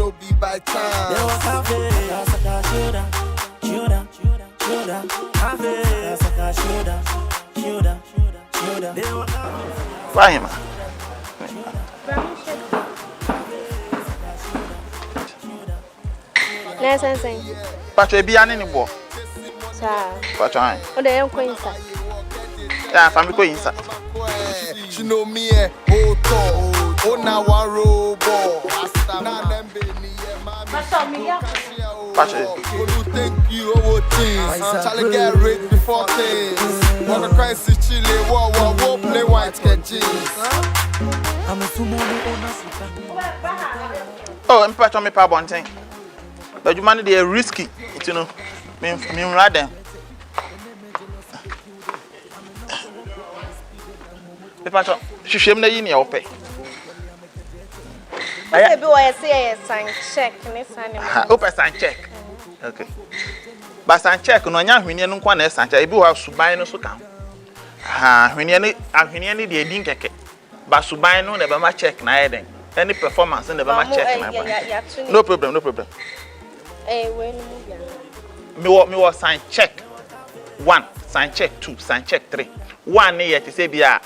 no be by chance. They was happy, shoulda. Happy, shoulda. They were Why him? Nesensing. Pacho ebi ane ni bo. Sa. Pacho an. O de yan ko inside. Ya family ko insa. She know me hold on. Oh now one robot. Now them be me Pacho. who thank you over things. Charlie get rich before things. Wanna cry see Chile, whoa, play white get jeans. I'm a tomorrow owner. Oh, Pacho me pa bonten. But you man they are risky, you know. Me rather. Pacho, she shame na yini ope. Maybe why say sign check ne sign. Open sign check. Okay. But sign check no nya hwene no kwa na sign check. Ebi wa suban no so kan. Hwene ni de edin keke. Ba suban no na be ma check na eden. Any performance na be ma check na. No problem. When Me was sign check 1, sign check 2, sign check 3. 1 year to say be a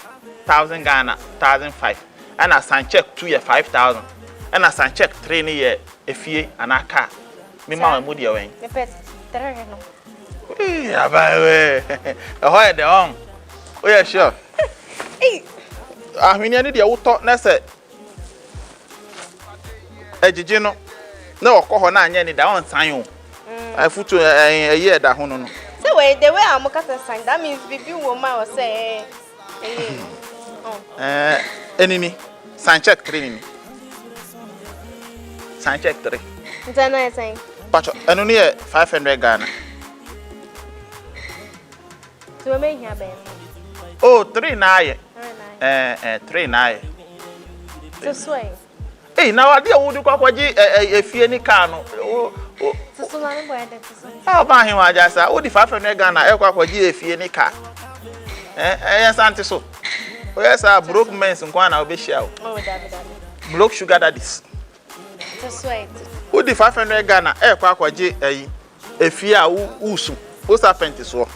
1,000 Ghana, 1,005. And a sign check 2 year 5,000. And a sign check 3 year a fee and a car. Me mama moody away. me pet 3 no. Yeah, by the way. Ahoy the home. Oh yeah, sure. Hey. We need the auto na say. Ejije no. Na okọ na anya ni da on sign o. I foot a year da ho no. So wait, the way I'm going to sign, that means baby woman will say, Enemy, sign check 3 nini. Sign check 3. Then I say, Pacho, and only 500 Ghana. so we make here, Ben. Oh, 3 na ye. 3 na ye. To swing. Hey, now I dear would you call a fee any car no. To swing on board. How about him? I just said, oh, the 500 Ghana, I call a fee any car. Yes, Auntie so. Yes, I broke men's and one I'll be shell. Oh, David. Broke sugar daddies. To swing. Who the 500 Ghana, a fee usu. What's happened to so?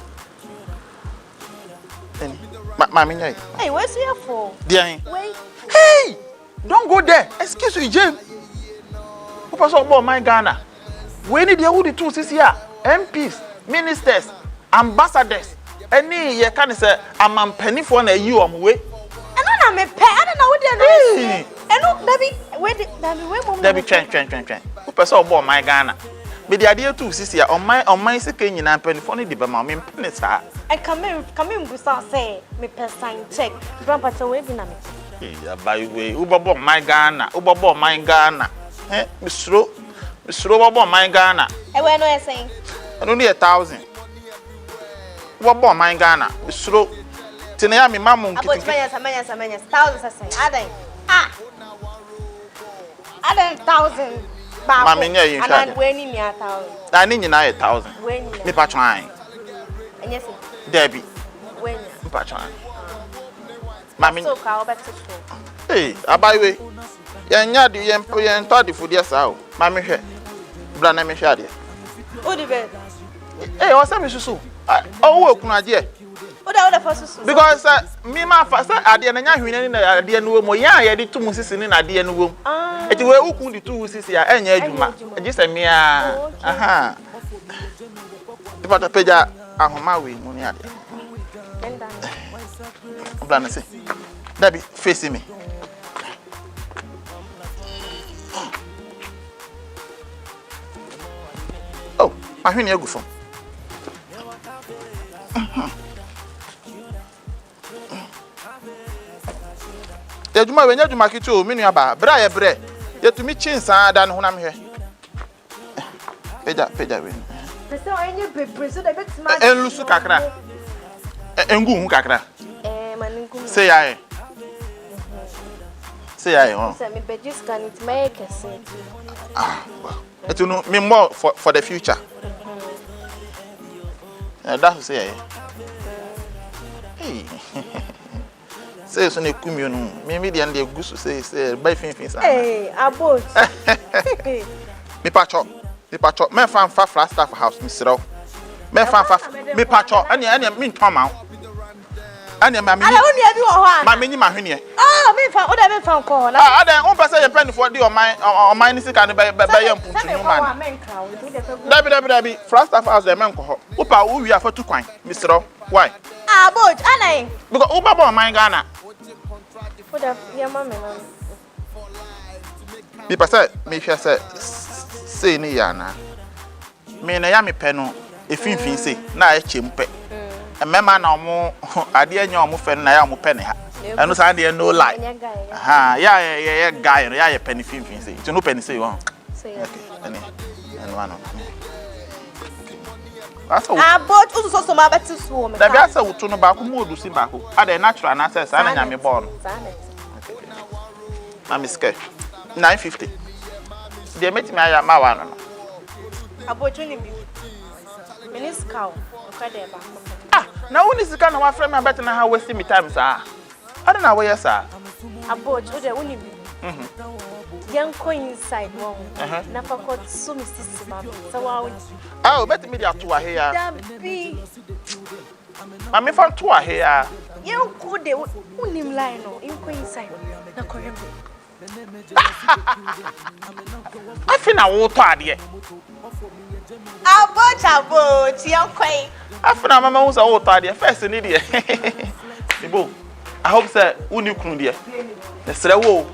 Mammy, Hey, where's your for? dear. Wait. Hey! Don't go there. Excuse me, Jim. Who pass up my Ghana? We need the who the tools is here. MPs, ministers, ambassadors. Any you can say I'm a penny for you on way. And I'm a pet. I don't know what they're doing. And look, Debbie, train. Who pass up my Ghana? But the idea too, sis here on my second and penny for the Bama, pennies. I come in, Busan say, me per sign check. Grandpa to wave in a minute. By the way, Uber my Ghana, Miss Ro, my Ghana. And when I saying, And only 1,000. What about my Ghana? Miss Ro, Tinayami, Mamma, about many thousands. I say, I don't 1,000. Mammy, you and I'm winning me 1,000. I need 1,000. When Me patron. and yes, Debbie, when patron. Mammy, so call back to school. hey, by the way, you're the employee and thought the food, yes, how. Mammy, Brana me shady. Oh, the bed. Hey, what's up, Miss Sue? Oh, can I dear? Oh, the other person. Because me, my first idea, and I win in idea no more. Yeah, I did 2 months in idea no room. It will open the 2 months here, and just a mere. Aha. The part of Peja, Ahomawi, Munia. Brana say, Debbie, facing me. Oh, I hear you go from. Ejuma we nyaduma kitu me nuaba bra ye bre yetumi chinsa da no honam hwe peja we So any paper so they bet my enlusu kakra engu hu kakra maningu say aye oh say me be just can it make a sense it no me more for the future that's say aye hey say so na kumio no me dey and dey gusu say by fin sa hey abot pay. Me pacho. Me fan fa flat staff house me siro. Me fan fa me pacho. Anya me ntoma. Anya ma me. Ala woni abi wo ho an. Ma me nyi ma hwene. Oh, me fa, o da me fa ko na. Ah, adan on pese ye pen for di oman ni sika ne be yam puntu no man. Dabi flat staff house de men ko ho. Upa wo wi afa tu kwan. Me siro. Why? Ah, but anai. Because uba bo man Ghana. O da ya ma me na. Me pese me hwe say ni ya na. Me na ya me pe no efinfin say na ya chempe. Emema na omo ade anya omo fe na ya omo pe ne ha. Eno sa de no lie. Ha ya guy no ya pe ne finfin say. Ti no pe ne say won. Say Ene ano. Asa ah, but uso so ma beti so me. Da bia sa wutu no ba ko mo odusi ba ko. Ade natural na say sa na nya me born. Na me scare 950. They met me aya ma wa no. Abojuni bi. Miniska o ka de ba. Ah, na woni sika na wa frame me bet na ha waste me time sa. Ade na we yes sir. Aboj o de woni bi. Yan ko inside one. Na fa ko so mi sisi ma. So wa woni. Ah, bet me dia to wa here. Dabi. Ma me fa to wa here. Yan ko de unim line no. In ko inside. Na ko yem. Afi na wo to ade. Aboj yan ko. Afi na mama wo sa wo to ade first ni de. Ibo, I hope say uni kunu de. Mesra wo.